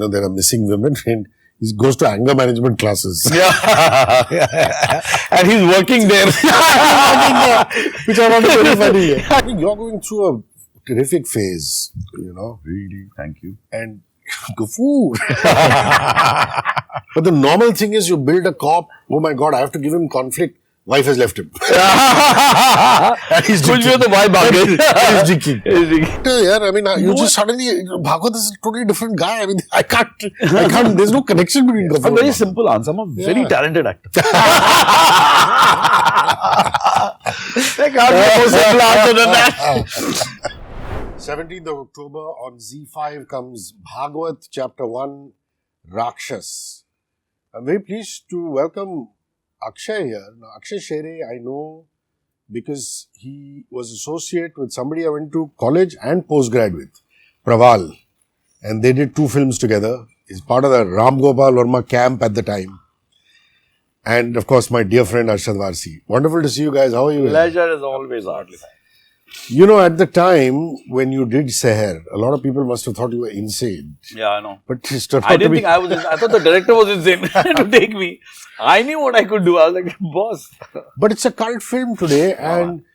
there are missing women and he goes to anger management classes. Yeah. And he's working there. Which I found very funny. I mean, you're going through a terrific phase, Really? Thank you. And Gafooor. But the normal thing is you build a cop, oh my God, I have to give him conflict. Wife has left him. And he's drinking. He's drinking. Yeah, I mean, you just suddenly, Bhagwat is a totally different guy. I mean, I can't, there's no connection between Gafooor. A very simple answer. I'm a very talented actor. There can't be a more simple answer than that. 17th of October on Z5 comes Bhagwat Chapter 1, Raakshas. I'm very pleased to welcome Akshay here. Now, Akshay Shere, I know because he was associate with somebody I went to college and postgrad with, Praval. And they did 2 films together. He's part of the Ram Gopal Verma camp at the time. And of course, my dear friend Arshad Warsi. Wonderful to see you guys. How are you? Pleasure is always hardly fine. At the time when you did Shere, a lot of people must have thought you were insane. Yeah, I know. But it turned out I didn't think I was insane. I thought the director was insane to take me. I knew what I could do. I was like, boss. But it's a cult film today and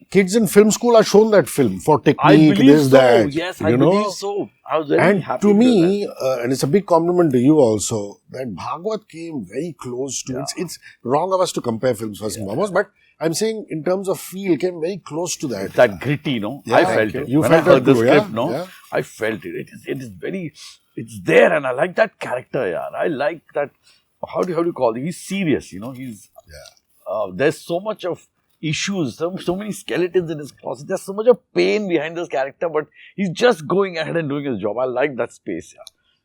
kids in film school are shown that film for technique, I believe this, so. that. Yes, I believe so. I was very happy. And to me, and it's a big compliment to you also, that Bhagwat came very close to, it's wrong of us to compare films first and foremost, but I'm saying in terms of feel, came very close to that. That gritty, Yeah, I felt it. You when felt I heard that the too, script, Yeah. I felt it. It is very, it's there and I like that character, yeah. I like that, how do you call it? He's serious, he's, there's so much of issues, so many skeletons in his closet. There's so much of pain behind this character, but he's just going ahead and doing his job. I like that space,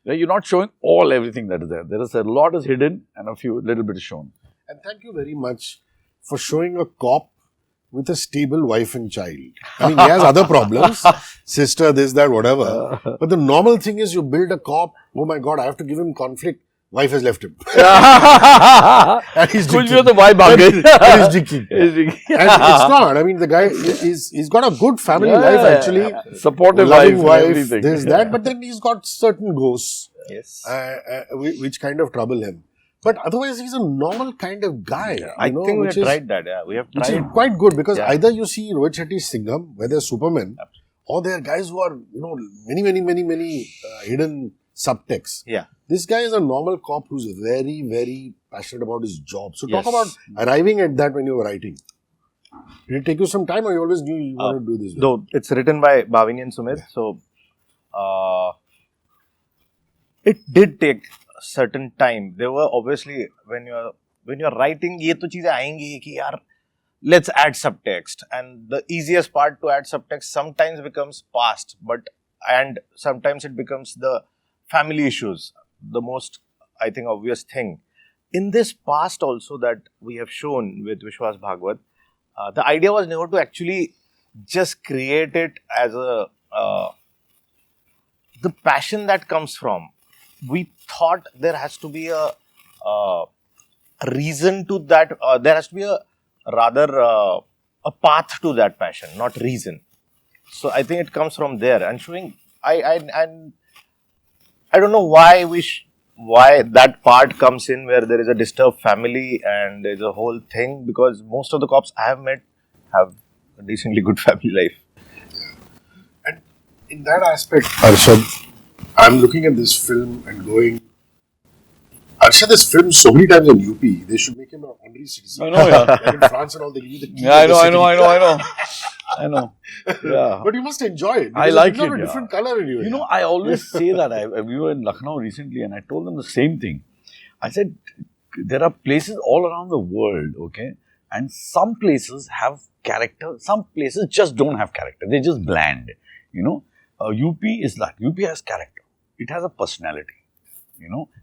yeah. You're not showing everything that is there. There is a lot is hidden and a little bit is shown. And thank you very much for showing a cop with a stable wife and child. I mean, he has other problems, sister, this, that, whatever. But the normal thing is you build a cop, oh my God, I have to give him conflict. Wife has left him. And he's drinking. And he's drinking. And it's not. I mean, the guy, he's got a good family life actually. Supportive loving wife, everything. this, that. But then he's got certain ghosts. Yes. Which kind of trouble him. But otherwise, he's a normal kind of guy. I think we have tried that, yeah. We have tried. Which is quite good because either you see Rohit Shetty's Singham, where they're Supermen, or they're guys who are, many hidden subtexts. Yeah. This guy is a normal cop who's very, very passionate about his job. So talk about arriving at that when you were writing. Did it take you some time or you always knew you wanted to do this? Though it's written by Bhavini and Sumit, so it did take certain time. There were obviously when you're writing, ये तो चीजें आएंगी कि यार let's add subtext, and the easiest part to add subtext sometimes becomes past, and sometimes it becomes the family issues, the most I think obvious thing. In this past also that we have shown with Vishwas Bhagwat, the idea was never to actually just create it as a the passion that comes from. We thought there has to be a reason to that. There has to be a path to that passion, not reason. So I think it comes from there. And showing, I don't know why that part comes in where there is a disturbed family and there's a whole thing, because most of the cops I have met have a decently good family life. And in that aspect, Arshad, I'm looking at this film and going, Arshad is filmed so many times in UP, they should make him an honorary citizen. I know, yeah. Like in France and all, they give you the key. Yeah, I know. Yeah. But you must enjoy it. I like it. It's a different color in you. I always say that. We were in Lucknow recently and I told them the same thing. I said, there are places all around the world, okay? And some places have character, some places just don't have character. They're just bland, UP is like, UP has character. It has a personality,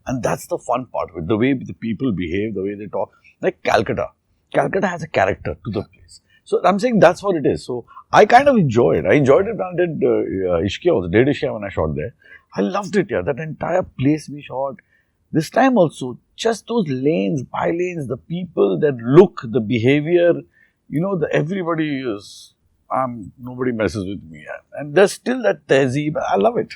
and that's the fun part with the way the people behave, the way they talk. Like Calcutta. Calcutta has a character to the place. So I'm saying that's what it is. So I kind of enjoy it. I enjoyed it when I did Ishqiya also, did Ishqiya when I shot there. I loved it, yeah. That entire place we shot. This time also, just those lanes, by-lanes, the people, that look, the behavior, everybody is, nobody messes with me. Yeah. And there's still that tehzeeb. I love it.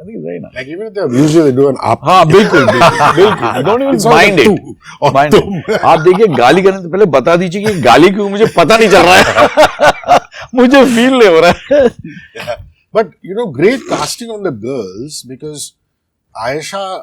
I think it's very nice. Like even if they abuse you, they do an up. हाँ बिल्कुल बिल्कुल you don't even It's not mind like it. तू और Mind तुम. it. आप देखिए गाली करने से पहले बता दीजिए कि गाली क्यों मुझे पता नहीं चल रहा है मुझे फील नहीं हो रहा है. But you know, great casting on the girls because Ayesha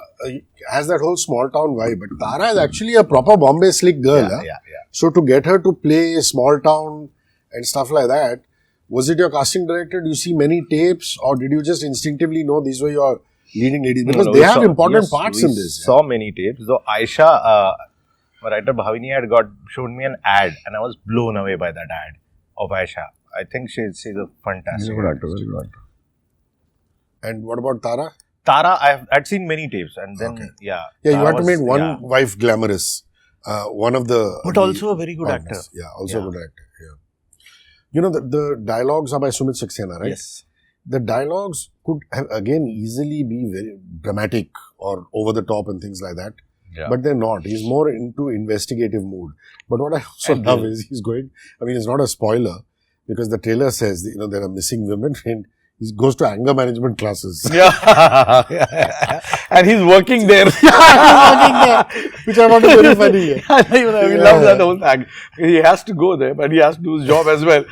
has that whole small town vibe, but Tara is actually a proper Bombay slick girl. Yeah. So to get her to play small town and stuff like that, was it your casting director? Do you see many tapes, or did you just instinctively know these were your leading ladies? Because they have important parts in this. Saw many tapes. Though Ayesha, writer Bhavini had shown me an ad, and I was blown away by that ad of Ayesha. I think she's a fantastic actor. And what about Tara? Tara, I'd seen many tapes, and then Yeah, you Tara had to make one yeah. wife glamorous. One of the But also a very good actor. Yeah, also a good actor. Yeah. You know, the dialogues are by Sumit Saxena, right? Yes. The dialogues could have, again easily be very dramatic or over the top and things like that. Yeah. But they're not. He's more into investigative mood. But what I also love is he's going, I mean, it's not a spoiler because the trailer says, you know, there are missing women and he goes to anger management classes. Yeah. And he's working there. Which I found very funny. We love that whole thing. He has to go there, but he has to do his job as well.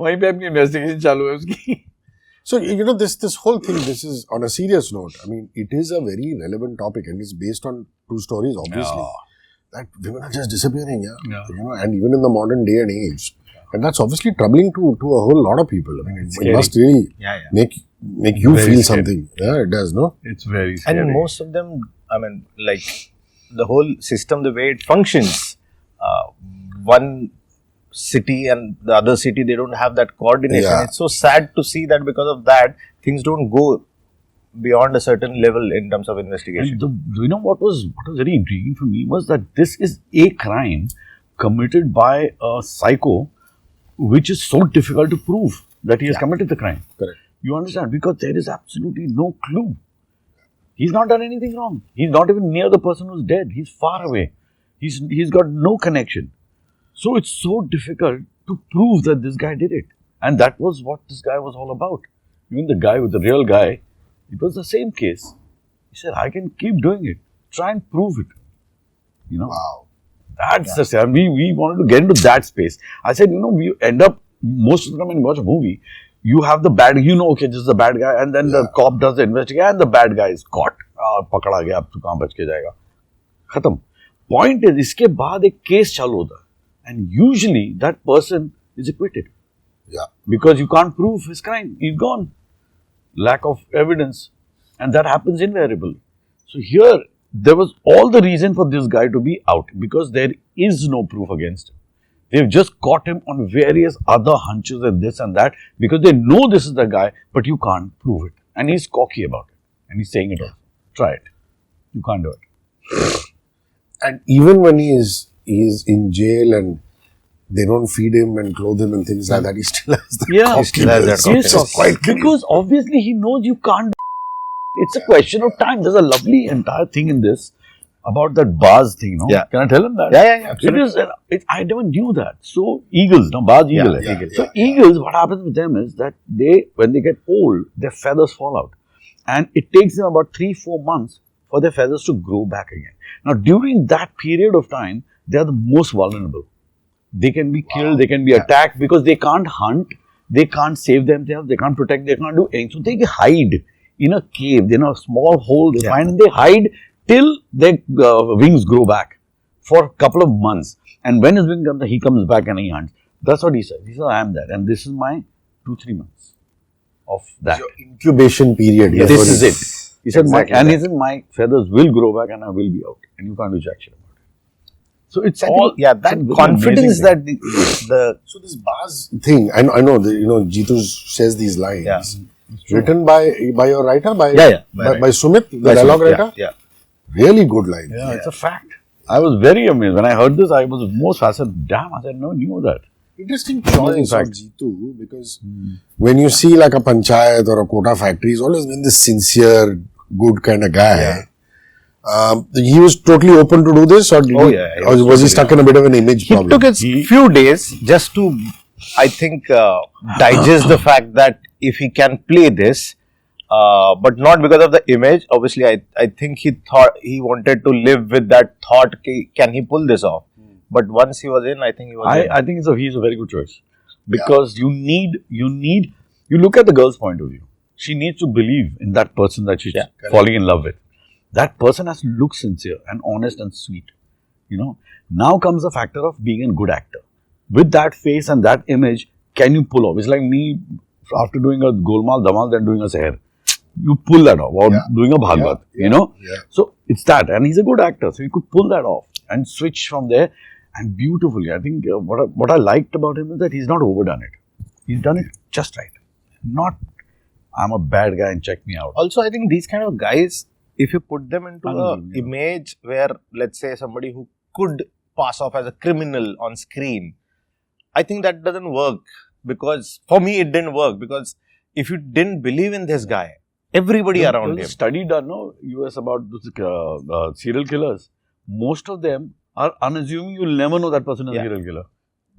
वहीं पे अपनी investigation चालू है उसकी. So, you know, this whole thing, this is on a serious note. I mean, it is a very relevant topic and it's based on true stories, obviously. Yeah. That women are just disappearing, Yeah. You know, and even in the modern day and age. And that's obviously troubling to a whole lot of people. I mean, it must really make you Very feel scary. something. Yeah, it does, no? It's very scary. And most of them, I mean, like the whole system, the way it functions, one city and the other city, they don't have that coordination. Yeah. It's so sad to see that because of that, things don't go beyond a certain level in terms of investigation. And you know what was very intriguing for me was that this is a crime committed by a psycho, which is so difficult to prove that he has committed the crime. Correct. You understand? Because there is absolutely no clue. He's not done anything wrong. He's not even near the person who's dead. He's far away. He's got no connection. So it's so difficult to prove that this guy did it. And that was what this guy was all about. Even the guy with the real guy, it was the same case. He said, I can keep doing it. Try and prove it. You know? Wow. That's the same. We wanted to get into that space. I said, you know, we end up, most of the time when you watch a movie, you have the bad, you know, okay, this is the bad guy, and then the cop does the investigation, and the bad guy is caught. पकड़ा गया, अब तो कहाँ बच के जाएगा? खत्म. Point is, इसके बाद एक case चालू होता है, and usually that person is acquitted. Yeah. Because you can't prove his crime. He's gone. Lack of evidence, and that happens invariably. So here, there was all the reason for this guy to be out because there is no proof against him. They've just caught him on various other hunches and this and that because they know this is the guy, but you can't prove it. And he's cocky about it. And he's saying it also. Try it. You can't do it. And even when he is in jail and they don't feed him and clothe him and things like that, he still has that Yeah, cockiness. he still has that Yes, cockiness. Quite good. because obviously he knows you can't. It's a question of time. There's a lovely entire thing in this about that bars thing, no? Yeah. Can I tell him that? Yeah, absolutely. I never knew that. So eagles, no, bars eagle. yeah, hai. yeah, So eagles, what happens with them is that when they get old, their feathers fall out. And it takes them about 3-4 months for their feathers to grow back again. Now, during that period of time, they are the most vulnerable. They can be killed, they can be attacked because they can't hunt, they can't save themselves, they can't protect, they can't do anything. So they hide in a cave, in a small hole they find, and they hide till their wings grow back for a couple of months. And when his wing comes, he comes back and he hunts. That's what he said. He said, I am there. And this is my 2-3 months of that. Your incubation period. This is it. He said, Exactly he said, my feathers will grow back and I will be out. And you can't do jack shit about it. So it's I all, think, that very confidence amazing that So this bars thing, I know, Jitu says these lines. Yeah. Written by your writer? By Sumit, the dialogue writer? Yeah. Really good lines. Yeah, it's a fact. I was very amazed. When I heard this, I was most fascinated. Damn, I said, no, knew that. Interesting choice of Jitu because when you see like a panchayat or a quota factory, he's always been this sincere, good kind of guy. He was totally open to do this, or was he stuck in a bit of an image problem? He took a few days just to, I think, digest the fact that if he can play this, but not because of the image. Obviously, I think he thought he wanted to live with that thought. Can he pull this off? But once he was in, I think he was in. I think he's a very good choice because you look at the girl's point of view. She needs to believe in that person that she's falling in love with. That person has to look sincere and honest and sweet. Now comes the factor of being a good actor. With that face and that image, can you pull off? It's like me after doing a Golmaal Dhamal, then doing a Shere. You pull that off, or doing a Bhagwat, So it's that, and he's a good actor, so he could pull that off and switch from there, and beautifully. I think what I liked about him is that he's not overdone it. He's done it just right. Not, I'm a bad guy and check me out. Also, I think these kind of guys, if you put them into an image where, let's say, somebody who could pass off as a criminal on screen, I think that doesn't work, because for me it didn't work, because if you didn't believe in this guy, everybody around him. There's a study done, US about serial killers. Most of them are unassuming. You'll never know that person is a serial killer.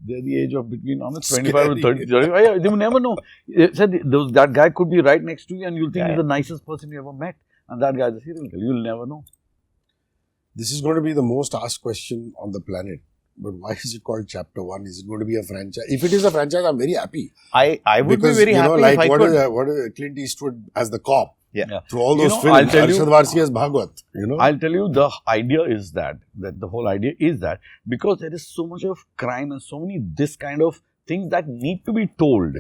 They're the age of between 25 and 30. They will never know. That guy could be right next to you and you'll think he's the nicest person you ever met. And that guy's a serial killer. You'll never know. This is going to be the most asked question on the planet. But why is it called Chapter 1? Is it going to be a franchise? If it is a franchise, I'm very happy. I would be very happy if I could. What is Clint Eastwood as the cop? Yeah. Through all those films, Arshad Warsi as Bhagwat. I'll tell you, the idea is that the whole idea is that because there is so much of crime and so many this kind of things that need to be told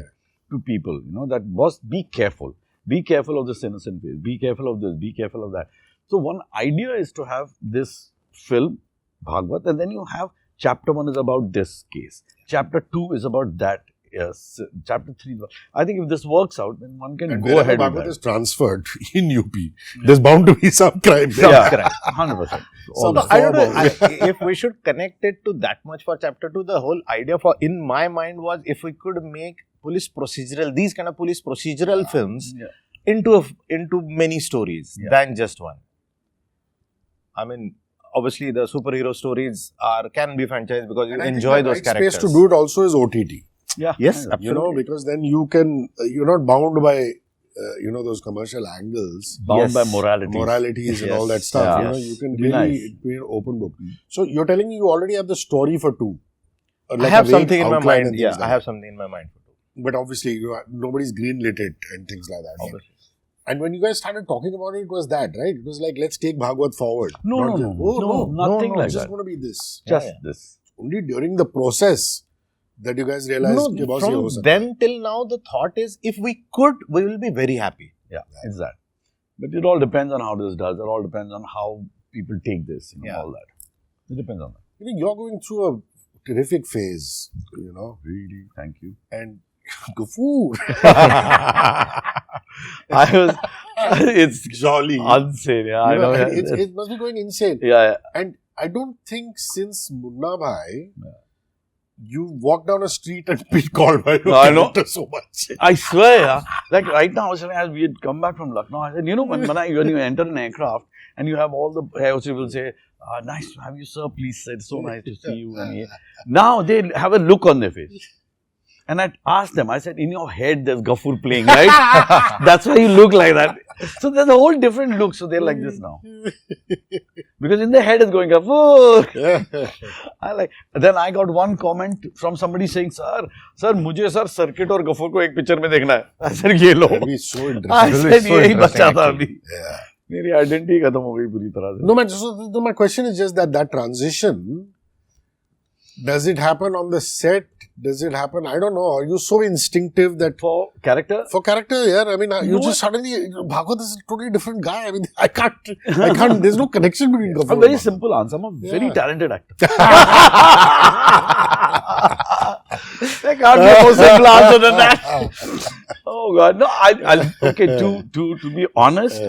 to people, that must be careful. Be careful of this innocent face. Be careful of this. Be careful of that. So one idea is to have this film, Bhagwat, and then you have Chapter 1 is about this case. Chapter 2 is about that. Yes. Chapter 3. I think if this works out, then one can go ahead with that. Is transferred in UP. There's bound to be some crime. Crime. 100%. So I don't know if we should connect it to that much for Chapter 2. The whole idea in my mind was if we could make these kind of police procedural films into many stories than just one. I mean, obviously, the superhero stories can be franchised because you enjoy those characters. Space to do it also is OTT. Yeah. Yes, absolutely. Because then you're not bound by, those commercial angles. Bound by moralities and all that stuff. Yeah. You can really be an open book. So you're telling me you already have the story for 2. I have something in my mind. Yeah, I have something in my mind for 2. But obviously, nobody's greenlit it and things like that. Obviously. And when you guys started talking about it, it was that, right? It was like, let's take Bhagwat forward. No, nothing like it's that. just going to be this. Just this. Only during the process that you guys realized. From then till now, the thought is, if we could, we will be very happy. Yeah, it's that. But it all depends on how this does. It all depends on how people take this, all that. It depends on that. You're going through a terrific phase, Really, thank you. And Gafooor. It's jolly. Insane, I know. It must be going insane. Yeah. And I don't think since Munna Bhai, you walk down a street and be called by your character so much. I swear, like right now, as we had come back from Lucknow, I said, when you enter an aircraft and you have all the air hostesses will say, nice to have you, sir, please, it's so nice to see you. And now they have a look on their face. And I asked them, I said, in your head, there's Gafooor playing, right? That's why you look like that. So there's a whole different look. So they're like this now. Because in their head it's going, Gafooor. Then I got one comment from somebody saying, sir, mujhe sir circuit or Gafooor ko ek picture mein dekhna hai. I said, ye lo. It's so interesting. I said, yahi bacha tha abhi. Yeah. Meri identity khatam ho gayi puri tarah se. No, man, so my question is just that transition, does it happen on the set? Does it happen? I don't know. Are you so instinctive that... For character? For character, yeah. I mean, you just suddenly... Bhagwat is a totally different guy. I mean, I can't... There's no connection between Gafooor. A very simple answer. I'm a very talented actor. There can't be a more simple answer than that. Oh God. No, okay, to be honest,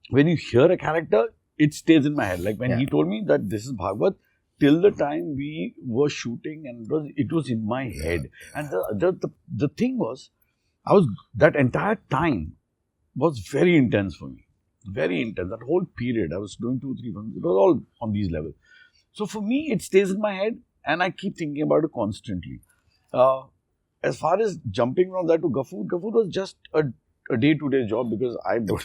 when you hear a character, it stays in my head. Like when he told me that this is Bhagwat, till the time we were shooting, and it was in my head. And the thing was, that entire time was very intense for me. Very intense. That whole period, I was doing 2-3 films. It was all on these levels. So for me, it stays in my head, and I keep thinking about it constantly. As far as jumping from that to Gafooor was just a a day-to-day job because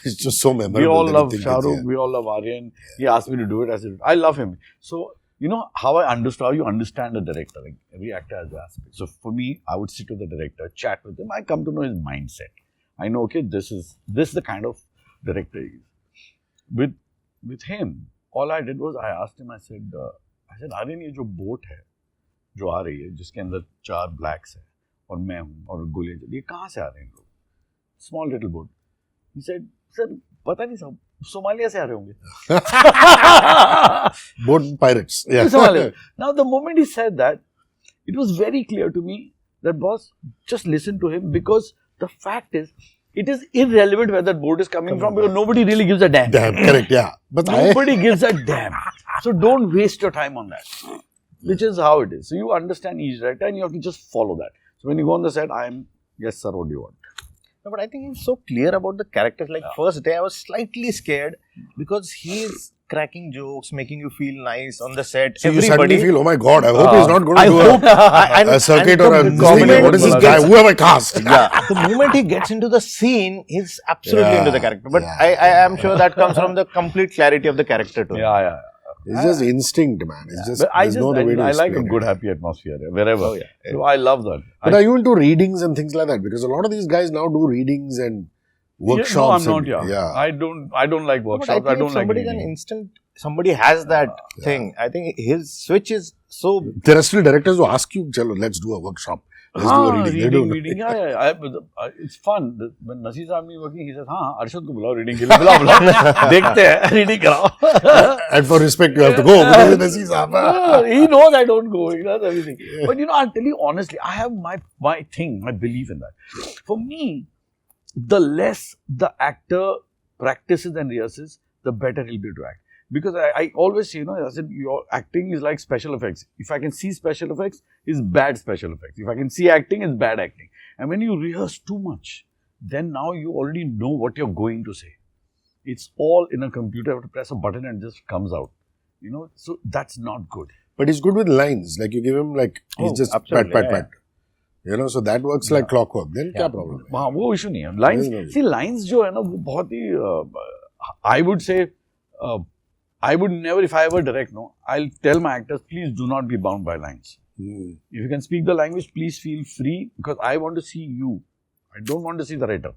It's just so memorable. we all that you love think Shah it's, Rukh, yeah. we all love Aryan. He asked me to do it. I said, I love him. So, you know how I understood, how you understand a director. Like every actor has an aspect. So for me, I would sit with the director, chat with him. I come to know his mindset. I know, okay, this is the kind of director he is. With him, all I did was I asked him, I said, Aryan, ये जो boat है, जो आ रही है, जिसके अंदर 4 blacks है, और मैं हूँ, और गोलियाँ चली, ये कहाँ से आ रहे हैं लोग? Small little boat. He said, sir, पता नहीं सब Somalia से आ रहे होंगे. Boat pirates. Yeah. Somalia. Now, the moment he said that, it was very clear to me that, boss, just listen to him because the fact is, it is irrelevant where that boat is coming from because nobody really gives a damn. Damn, correct, yeah. But Nobody gives a damn. So don't waste your time on that. Which is how it is. So you understand each director and you have to just follow that. So when you go on the set, yes sir, what do you want? No, but I think he's so clear about the characters. Like first day, I was slightly scared because he's cracking jokes, making you feel nice on the set. So you suddenly feel, oh my God, I hope he's not going to I do hope a circuit or a moment what is this he guy? gets- Who have I cast? Yeah, the moment he gets into the scene, he's absolutely Yeah, into the character. But yeah. I am sure that comes from the complete clarity of the character too. Yeah. It's just instinct, man. It's just, But there's no other way to I like a explain good it. happy atmosphere wherever. Oh, yeah. So I love that. But are you into readings and things like that? Because a lot of these guys now do readings and workshops. No, I'm not. and, Yeah. I don't like But workshops. I I think don't if like somebody's an reading. instant, somebody has that thing. I think his switch is so. There are still directors who ask you, Chalo, let's do a workshop. Let's do a reading. They do. reading. Yeah. It's fun. When Nasir Saab is working, he says, Arshad ko bulao reading ke liye. Bulao. Dekhte hai, reading karao. And for respect, you have to go. Because it's Nasir Saab. He knows I don't go. He knows everything. But I'll tell you honestly, I have my thing, my belief in that. For me, the less the actor practices and rehearses, the better he'll be to act. Because I always say, I said, your acting is like special effects. If I can see special effects, it's bad special effects. If I can see acting, it's bad acting. And when you rehearse too much, then now you already know what you're going to say. It's all in a computer. You have to press a button and it just comes out. So that's not good. But he's good with lines. Like you give him he's just pat, absolutely, pat, yeah, pat. So that works like clockwork. Then क्या problem है? वहाँ वो issue नहीं है. Lines, see lines जो है ना वो बहुत ही I would say I would never, if I ever direct, I'll tell my actors, please do not be bound by lines. If you can speak the language, please feel free because I want to see you. I don't want to see the writer.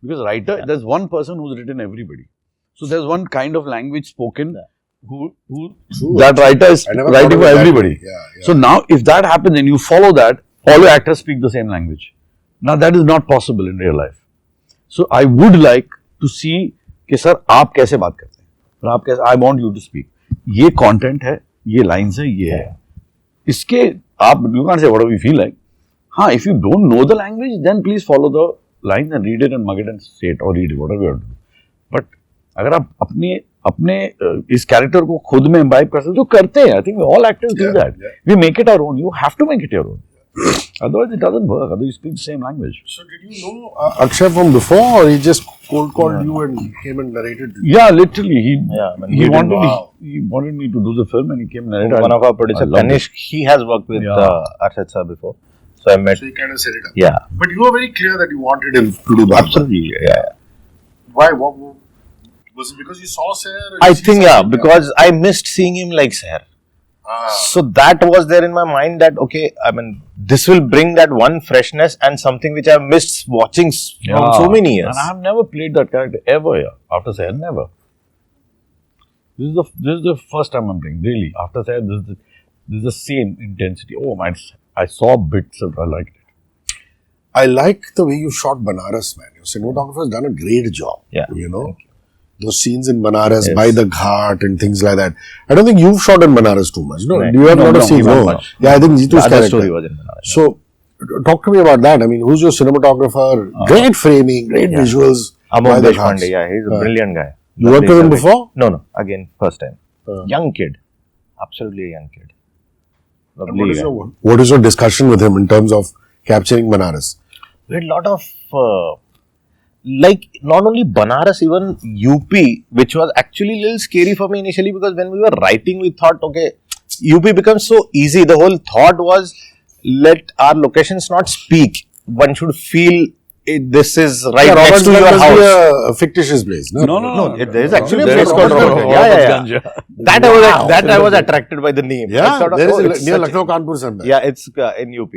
Because there's one person who's written everybody. So there's one kind of language spoken who that writer is writing for everybody. Yeah. So now if that happens and you follow that, all your actors speak the same language. Now that is not possible in real life. So I would like to see कि sir आप कैसे बात करते हैं और आप कैसे I want you to speak. ये content है, ये lines है, ये है. इसके आप you can't say whatever you feel like. हाँ, if you don't know the language, then please follow the lines and read it and mug it and say it or read it, whatever you have to do. But अगर आप अपने इस character को खुद में imbibe कर सकते जो करते हैं, I think all actors do that. We make it our own. You have to make it your own. Otherwise, it doesn't work. Otherwise, you speak the same language. So did you know Akshay from before, or he just cold called you and came and narrated? Yeah, literally. He wanted me to do the film and he came and narrated. One of our producers, Tanishq, he has worked with Arshad sir before. So I met. So he kind of set it up. Yeah. But you were very clear that you wanted him to do that. Absolutely. Yeah. Why? What was it? Because you saw Shere? I think because I missed seeing him like Shere. So that was there in my mind that this will bring that one freshness and something which I've missed watching from so many years. And I have never played that character ever after Shere, never. This is the first time I'm playing, really. After Shere, this is the same intensity. Oh man, I saw bits of I liked it. I like the way you shot Banaras, man. Your cinematographer has done a great job. Yeah. Those scenes in Banaras by the ghat and things like that. I don't think you've shot in Banaras too much. No, you have not a scene. No. Much. Yeah, I think Jitu's character. Story was in Banaras. So, talk to me about that. I mean, who's your cinematographer? Great framing, great visuals. Amol Deshpande, he's a brilliant guy. You worked with him before? No, again, first time. Young kid. Absolutely a young kid. Lovely guy. What is your discussion with him in terms of capturing Banaras? We had a lot of, not only Banaras, even UP, which was actually a little scary for me initially because when we were writing, we thought, okay, UP becomes so easy. The whole thought was, let our locations not speak. One should feel this is right Yeah, next to your house. A fictitious place. No, There is actually a There place is called Robert Robert. Ganj. Yeah. That I was attracted by the name. I Yeah, thought, there is oh, it's near such- Lucknow, Kanpur somewhere. Yeah, it's in UP.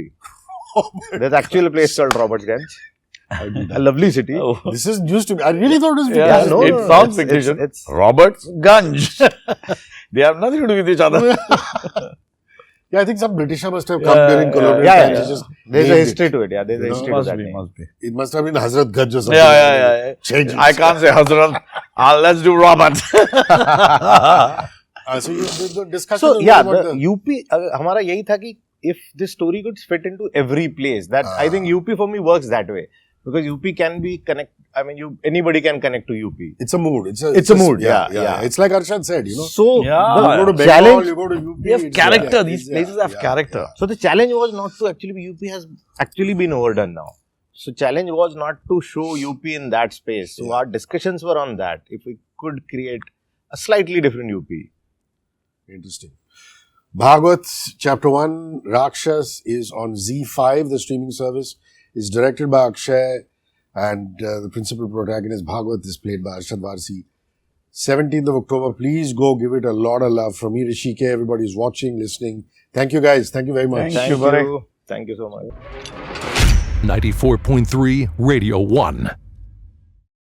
There's actually a place called Robertsganj. A lovely city. Oh. This is used to be. I really thought it was Yeah, fictitious. it sounds fictitious. It's Robert's Ganj. They have nothing to do with each other. Yeah, I think some Britisher must have come during colonial yeah, times. yeah. It's just There's a named history to it. Yeah, there's a You know, history to Must that be, name. must be. It must have been Hazrat Ganj or something. Yeah. Change it. I can't say Hazrat. Let's do Robert. So you the discussion. So was yeah, about the UP हमारा यही था कि if this story could fit into every place, that I think UP for me works that way because UP can be connect. I mean, anybody can connect to UP. It's a mood. It's a mood, yeah. It's like Arshad said, you know. So Yeah. You go to Bengal, challenge- you go to UP. They have it's- character. yeah, These it's- places have character. So the challenge was not to actually be UP has actually been overdone now. So challenge was not to show UP in that space. So our discussions were on that. If we could create a slightly different UP. Interesting. Bhagwat Chapter 1, Raakshas is on Z5, the streaming service. Is directed by Akshay and the principal protagonist Bhagwat is played by Arshad Warsi. 17th of October. Please go give it a lot of love from me, Hrishi K. Everybody who's watching, listening. Thank you guys. Thank you very much. Thank you. Thank you so much. 94.3 Radio 1.